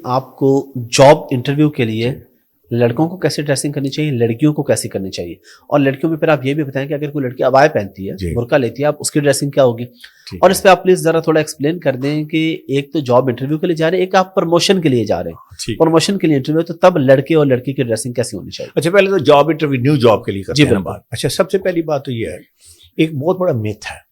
آپ کو job interview کے لیے لڑکوں کو کیسے ڈریسنگ کرنی چاہیے, لڑکیوں کو کیسے کرنی چاہیے, اور لڑکیوں میں پھر آپ یہ بھی بتائیں کہ اگر کوئی لڑکی عبایا پہنتی ہے, برقع لیتی ہے, آپ اس کی ڈریسنگ کیا ہوگی, اور اس پہ آپ پلیز ذرا تھوڑا ایکسپلین کر دیں کہ ایک تو جاب انٹرویو کے لیے جا رہے ہیں, ایک آپ پروموشن کے لیے جا رہے ہیں, پروموشن کے لیے انٹرویو, تو تب لڑکے اور لڑکی کی ڈریسنگ کیسی ہونی چاہیے؟ اچھا, پہلے تو جاب انٹرویو نیو جاب کے لیے کرتے ہیں بات. اچھا, سب سے پہلی بات تو یہ ہے, ایک بہت بڑا میتھ ہے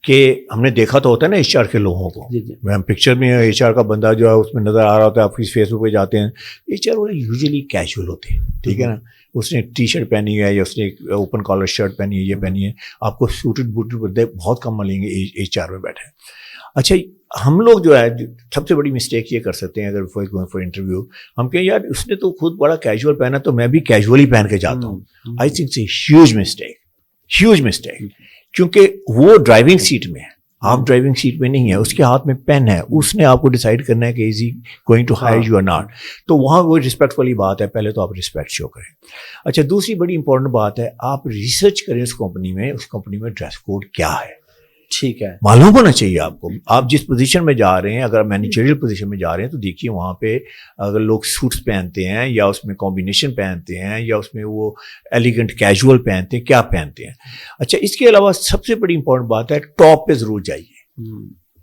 کہ ہم نے دیکھا تو ہوتا ہے نا ایچ آر کے لوگوں کو, میں پکچر میں ایچ آر کا بندہ جو ہے اس میں نظر آ رہا ہوتا ہے, آپ فیس بک پہ جاتے ہیں, ایچ آر والے یوزلی کیجول ہوتے ہیں, ٹھیک ہے نا, اس نے ٹی شرٹ پہنی ہے یا اس نے اوپن کالر شرٹ پہنی ہے, یہ پہنی ہے, آپ کو سوٹڈ بوٹڈ بندے بہت کم ملیں گے ایچ آر میں بیٹھے. اچھا, ہم لوگ جو ہے سب سے بڑی مسٹیک یہ کر سکتے ہیں اگر فار انٹرویو ہم کہیں یار اس نے تو خود بڑا کیجول پہنا تو میں بھی کیجولی پہن کے جاتا ہوں. I think it's a huge mistake, کیونکہ وہ ڈرائیونگ سیٹ میں ہے, آپ ڈرائیونگ سیٹ میں نہیں ہے, اس کے ہاتھ میں پین ہے, اس نے آپ کو ڈیسائیڈ کرنا ہے کہ is he going to hire you or not. تو وہاں وہ رسپیکٹ والی بات ہے, پہلے تو آپ رسپیکٹ شو کریں. اچھا, دوسری بڑی امپورٹنٹ بات ہے, آپ ریسرچ کریں اس کمپنی میں ڈریس کوڈ کیا ہے, ٹھیک ہے, معلوم ہونا چاہیے آپ کو. آپ جس پوزیشن میں جا رہے ہیں, اگر مینیجریل پوزیشن میں جا رہے ہیں تو دیکھیے وہاں پہ اگر لوگ سوٹس پہنتے ہیں یا اس میں کمبینیشن پہنتے ہیں یا اس میں وہ ایلیگنٹ کیجول پہنتے ہیں, کیا پہنتے ہیں. اچھا, اس کے علاوہ سب سے بڑی امپورٹنٹ بات ہے, ٹاپ پہ ضرور جائیے.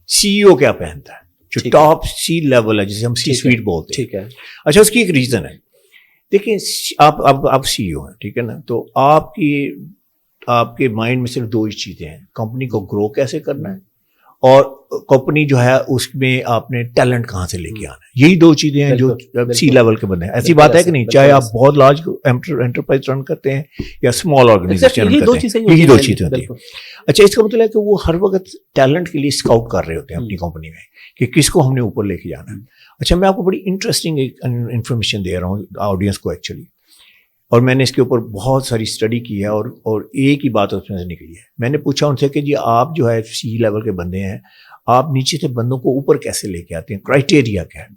سی ای او کیا پہنتا ہے, جو ٹاپ سی لیول ہے جسے ہم سی سویٹ بولتے ہیں, ٹھیک ہے. اچھا, اس کی ایک ریزن ہے, دیکھیں آپ سی ای او ہیں, ٹھیک ہے نا, تو آپ کے مائنڈ میں صرف دو ہی چیزیں ہیں, کمپنی کو گرو کیسے کرنا ہے اور کمپنی جو ہے اس میں آپ نے ٹیلنٹ کہاں سے لے کے آنا ہے. یہی دو چیزیں ہیں جو سی لیول کے بندے ہیں. ایسی بات ہے کہ نہیں, چاہے آپ بہت لارج انٹرپرائز رن کرتے ہیں یا اسمال آرگنائزیشن رن کرتے ہیں, یہی دو چیزیں ہوتی ہیں. اچھا, اس کا مطلب ہے کہ وہ ہر وقت ٹیلنٹ کے لیے اسکاؤٹ کر رہے ہوتے ہیں اپنی کمپنی میں کہ کس کو ہم نے اوپر لے کے جانا ہے. اچھا, میں آپ کو بڑی انٹرسٹنگ انفارمیشن دے رہا ہوں آڈینس کو ایکچولی, اور میں نے اس کے اوپر بہت ساری اسٹڈی کی ہے اور ایک ہی بات اس میں سے نکلی ہے. میں نے پوچھا ان سے کہ جی آپ جو ہے سی لیول کے بندے ہیں, آپ نیچے سے بندوں کو اوپر کیسے لے کے آتے ہیں, کرائٹیریا کیا ہے.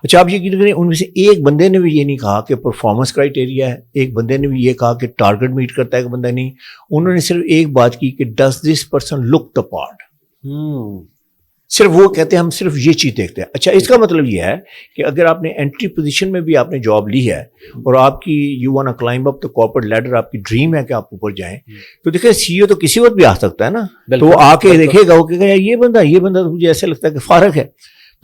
اچھا, آپ یہ کریں, ان میں سے ایک بندے نے بھی یہ نہیں کہا کہ پرفارمنس کرائٹیریا ہے, ایک بندے نے بھی یہ کہا کہ ٹارگٹ میٹ کرتا ہے کہ بندہ نہیں. انہوں نے صرف ایک بات کی کہ does this person look the part, صرف وہ کہتے ہیں ہم صرف یہ چیز دیکھتے ہیں. اچھا, اس کا مطلب یہ ہے کہ اگر آپ نے انٹری پوزیشن میں بھی آپ نے جاب لی ہے اور آپ کی you want to climb up the corporate ladder, آپ کی ڈریم ہے کہ آپ اوپر جائیں, تو دیکھیں سی او تو کسی وقت بھی آ سکتا ہے نا, تو وہ آ کے دیکھے گا, وہ کہے گا یہ بندہ تو مجھے ایسا لگتا ہے کہ فارغ ہے.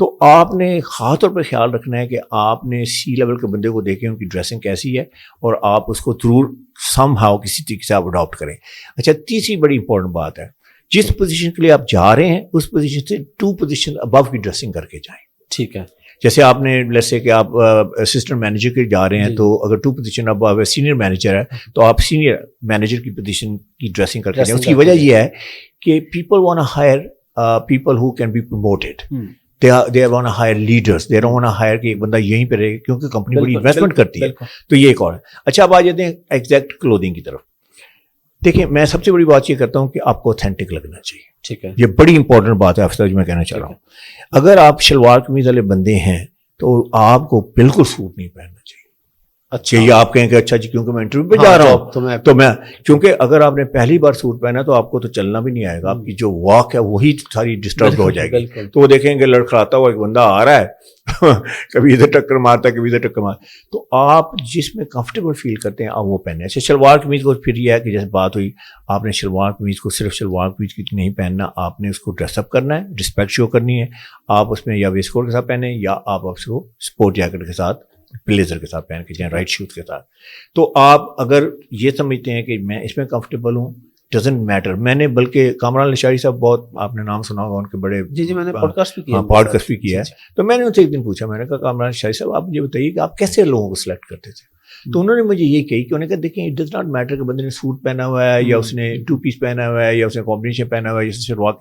تو آپ نے خاص طور پہ خیال رکھنا ہے کہ آپ نے سی لیول کے بندے کو دیکھیں ان کی ڈریسنگ کیسی ہے اور آپ اس کو ضرور سم ہاؤ کسی طریقے سے آپ اڈاپٹ کریں. اچھا, تیسری بڑی امپورٹنٹ بات ہے, جس پوزیشن کے لیے آپ جا رہے ہیں اس پوزیشن سے 2 پوزیشن ابو کی ڈریسنگ کر کے جائیں, ٹھیک ہے. جیسے آپ نے لیٹس سے کہ آپ اسسٹنٹ مینیجر کے جا رہے ہیں, تو اگر 2 پوزیشن اب سینئر مینیجر ہے تو آپ سینئر مینیجر کی پوزیشن کی ڈریسنگ کر کے جائیں. اس کی وجہ یہ ہے کہ people want to hire people who can be promoted, they want to hire leaders, they don't want to hire کہ ایک بندہ یہیں پہ رہے, کیونکہ کمپنی بڑی انویسٹمنٹ کرتی ہے. تو یہ ایک اور ہے. اچھا, اب آ جاتے ہیں ایگزیکٹ کلودنگ کی طرف. دیکھیں, میں سب سے بڑی بات یہ کرتا ہوں کہ آپ کو اوتھینٹک لگنا چاہیے, ٹھیک ہے. یہ بڑی امپورٹنٹ بات ہے افسر, جو میں کہنا چاہ رہا ہوں. اگر آپ شلوار قمیض والے بندے ہیں تو آپ کو بالکل سوٹ نہیں پہننا چاہیے. اچھا, یہ آپ کہیں کہ اچھا جی کیونکہ میں انٹرویو پہ جا رہا ہوں تو میں, کیونکہ اگر آپ نے پہلی بار سوٹ پہنا تو آپ کو تو چلنا بھی نہیں آئے گا, آپ کی جو واک ہے وہی ساری ڈسٹرب ہو جائے گی. تو وہ دیکھیں گے لڑکھڑاتا ہوا ایک بندہ آ رہا ہے, کبھی ادھر ٹکر مارتا ہے کبھی ادھر ٹکر مارتا ہے, تو آپ جس میں کمفرٹیبل فیل کرتے ہیں آپ وہ پہنیں. اچھا, شلوار قمیض کو پھر یہ ہے کہ جیسے بات ہوئی, آپ نے شلوار قمیض کو صرف شلوار قمیض کی نہیں پہننا, آپ نے اس کو ڈریس اپ کرنا ہے, رسپیکٹ شو کرنی ہے. آپ اس میں یا ویسٹ کوٹ کے ساتھ پہنیں یا آپ اس کو اسپورٹ جیکٹ کے ساتھ بلیزر کے ساتھ پہن کے جائیں, رائٹ شوز کے ساتھ. تو آپ اگر یہ سمجھتے ہیں کہ میں اس میں کمفرٹیبل ہوں, ڈزنٹ میٹر. میں نے بلکہ کامران لشاری صاحب, بہت آپ نے نام سنا ہوگا ان کے, بڑے جی میں نے پوڈ کاسٹ بھی کیا ہے. تو میں نے ان سے ایک دن پوچھا, میں نے کہا کامران لشاری صاحب آپ مجھے بتائیے کہ آپ کیسے لوگوں کو سلیکٹ کرتے تھے. تو انہوں نے مجھے یہ کہی کہ انہوں نے کہا دیکھیں اٹ ڈز ناٹ میٹر کہ بندے نے سوٹ پہنا ہوا ہے یا اس نے 2 پیس پہنا ہوا ہے یا اس نے کمبینیشن پہنا ہوا ہے یا شلوار,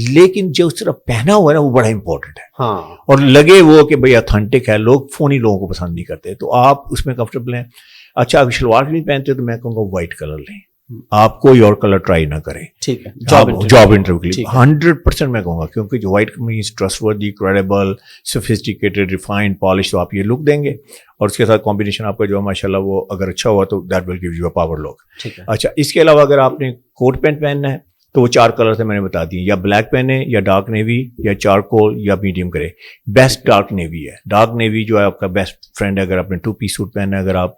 لیکن جو اس طرح پہنا ہوا ہے نا وہ بڑا امپورٹنٹ ہے. اور لگے وہ کہ بھائی اتھینٹک ہے, لوگ فونی لوگوں کو پسند نہیں کرتے, تو آپ اس میں کمفرٹیبل ہیں. اچھا, اگر شلوار نہیں پہنتے تو میں کہوں گا وائٹ کلر لیں, آپ کوئی اور کلر ٹرائی نہ کریں, ٹھیک ہے. جاب انٹرویو کے لیے 100% میں کہوں گا, کیونکہ جو white means trustworthy, credible, sophisticated, refined, polish, تو آپ یہ لک دیں گے, اور اس کے ساتھ کمبینیشن آپ کا جو ہے ماشاء اللہ وہ اگر اچھا ہوا تو that will give you a power look. اچھا, اس کے علاوہ اگر آپ نے کوٹ پینٹ پہننا ہے تو وہ 4 کلر سے میں نے بتا دیے, یا بلیک پہنے, یا ڈارک نیوی, یا چارکول, یا میڈیم کرے. بیسٹ ڈارک نیوی ہے. ڈارک نیوی جو ہے آپ کا بیسٹ فرینڈ ہے. اگر آپ نے 2 پیس سوٹ پہنا ہے, اگر آپ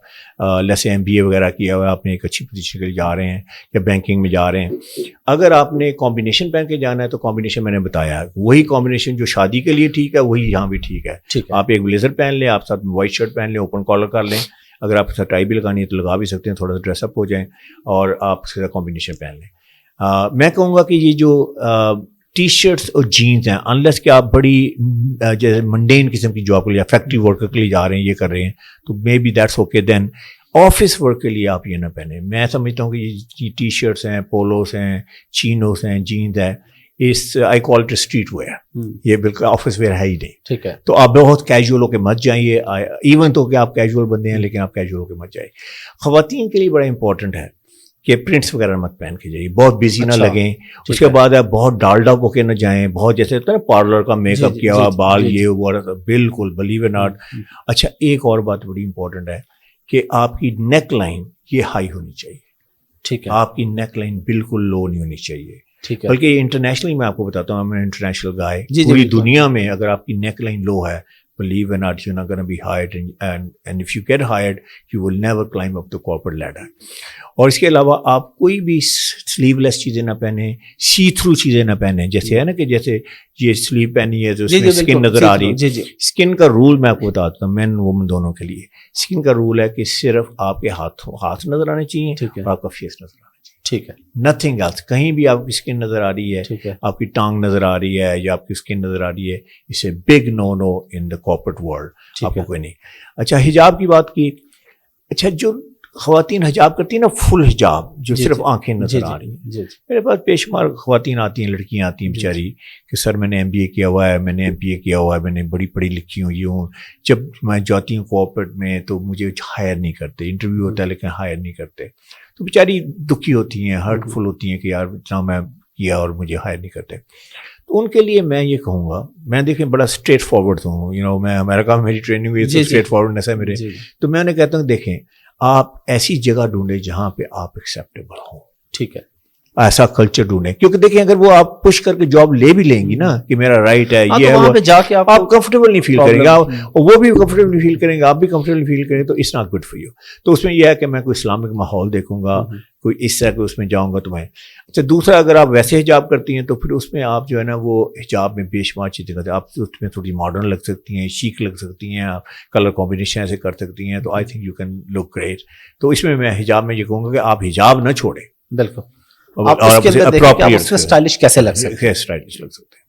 لیسے MBA وغیرہ کیا ہوا ہے, آپ نے ایک اچھی پوزیشن کے لیے جا رہے ہیں یا بینکنگ میں جا رہے ہیں, اگر آپ نے کمبینیشن پہن کے جانا ہے تو کمبینیشن میں نے بتایا ہے, وہی کمبینیشن جو شادی کے لیے ٹھیک ہے وہی یہاں بھی ٹھیک ہے. آپ ایک بلیزر پہن لیں, آپ ساتھ وائٹ شرٹ پہن لیں, اوپن کالر کر لیں, اگر آپ کے ساتھ ٹائی بھی لگانی ہے تو لگا بھی سکتے ہیں, تھوڑا سا ڈریس اپ ہو جائیں اور آپ اس کے ساتھ کمبینیشن پہن لیں. میں کہوں گا کہ یہ جو ٹی شرٹس اور جینس ہیں, انلیس کہ آپ بڑی جیسے منڈین قسم کی جاب کے لیے, فیکٹری ورکر کے لیے جا رہے ہیں, یہ کر رہے ہیں, تو maybe that's okay. Then office work کے لیے آپ یہ نہ پہنیں. میں سمجھتا ہوں کہ یہ ٹی شرٹس ہیں, پولوس ہیں, چینوس ہیں, جینس ہیں, اس آئی کال اٹ اسٹریٹ ویئر, یہ بالکل آفس ویئر ہے ہی نہیں. ٹھیک ہے, تو آپ بہت کیجول ہو کے مت جائیے, ایون تو کہ آپ کیجول بندے ہیں لیکن آپ کیجول ہو کے مت جائیے. خواتین کے لیے بڑا امپورٹنٹ ہے کہ پرنٹس وغیرہ مت پہن کے جائیے, بہت بزی نہ لگیں. اس کے بعد آپ بہت ڈالڈا ہو کے نہ جائیں, بہت جیسے ہوتا ہے نا پارلر کا میک اپ کیا ہوا, بال یہ ہوا, بالکل بلیو اٹ ناٹ. اچھا, ایک اور بات بڑی امپورٹنٹ ہے کہ آپ کی نیک لائن یہ ہائی ہونی چاہیے. ٹھیک ہے, آپ کی نیک لائن بالکل لو نہیں ہونی چاہیے. ٹھیک ہے, بلکہ انٹرنیشنلی میں آپ کو بتاتا ہوں, میں انٹرنیشنل گائے, پوری دنیا میں اگر آپ کی نیک لائن لو ہے, believe or not, you're not going to be hired, and if you get hired, you will never climb up the corporate ladder. اور اس کے علاوہ آپ کوئی بھی سلیو لیس چیزیں نہ پہنیں, سی تھرو چیزیں نہ پہنیں. جیسے ہے نا کہ جیسے یہ سلیو پہنی ہے تو اس میں اسکن نظر آ رہی ہے. اسکن کا رول میں آپ کو بتاتا ہوں, مین وومن دونوں کے لیے. اسکن کا رول ہے کہ صرف آپ کے ہاتھ نظر آنے چاہیے اور آپ کا فیس نظر آنا چاہیے. ٹھیک ہے, نتھنگ ایلس. کہیں بھی آپ کی اسکن نظر آ رہی ہے, آپ کی ٹانگ نظر آ رہی ہے یا آپ کی اسکن نظر آ رہی ہے, is a big no no in the corporate world. آپ کو کوئی نہیں. اچھا, حجاب کی بات کی. اچھا, جو خواتین حجاب کرتی ہیں نا, فل حجاب جو صرف آنکھیں نظر آ رہی ہیں, میرے پاس بے شمار خواتین آتی ہیں, لڑکیاں آتی ہیں بیچاری کہ سر میں نے MBA کیا ہوا ہے, میں نے MPA کیا ہوا ہے, میں نے بڑی پڑھی لکھی ہوں, یہ ہوں. جب میں جاتی ہوں کوآپریٹ میں تو مجھے ہائر نہیں کرتے, انٹرویو ہوتا ہے لیکن ہائر نہیں کرتے. تو بیچاری دکھی ہوتی ہیں, ہرٹ فل ہوتی ہیں کہ یار اتنا میں کیا اور مجھے ہائر نہیں کرتے. تو ان کے لیے میں یہ کہوں گا, میں دیکھیں بڑا اسٹریٹ فارورڈ ہوں, میں امریکہ میں میری ٹریننگ ہوئی, اسٹریٹ فارورڈنیس ہے میرے. تو میں انہیں کہتا ہوں دیکھیں آپ ایسی جگہ ڈھونڈیں جہاں پہ آپ ایکسیپٹیبل ہوں. ٹھیک ہے, ایسا کلچر ڈھونڈیں, کیونکہ دیکھیں اگر وہ آپ پش کر کے جاب لے بھی لیں گی نا کہ میرا رائٹ ہے, یہ ہے, جا کے آپ کمفرٹیبل نہیں فیل کریں گے, اور وہ بھی کمفرٹیبل نہیں فیل کریں گے, آپ بھی کمفرٹیبل فیل کریں, تو it's not good for you. تو اس میں یہ ہے کہ میں کوئی اسلامک ماحول دیکھوں گا, کوئی اس طرح کے اس میں جاؤں گا تو میں. اچھا, دوسرا اگر آپ ویسے حجاب کرتی ہیں تو پھر اس میں آپ جو ہے نا وہ حجاب میں بے شمار چیزیں کرتے ہیں. آپ اس میں تھوڑی ماڈرن لگ سکتی ہیں, شیک لگ سکتی ہیں, آپ کلر کمبینیشن ایسے کر سکتی ہیں, تو I think you can look great. تو اس میں حجاب میں یہ کہوں گا کہ آپ حجاب نہ چھوڑیں. بالکل, آپ اس کے اندر دیکھیں کہ آپ اس میں اسٹائلش کیسے لگ سکتے ہیں.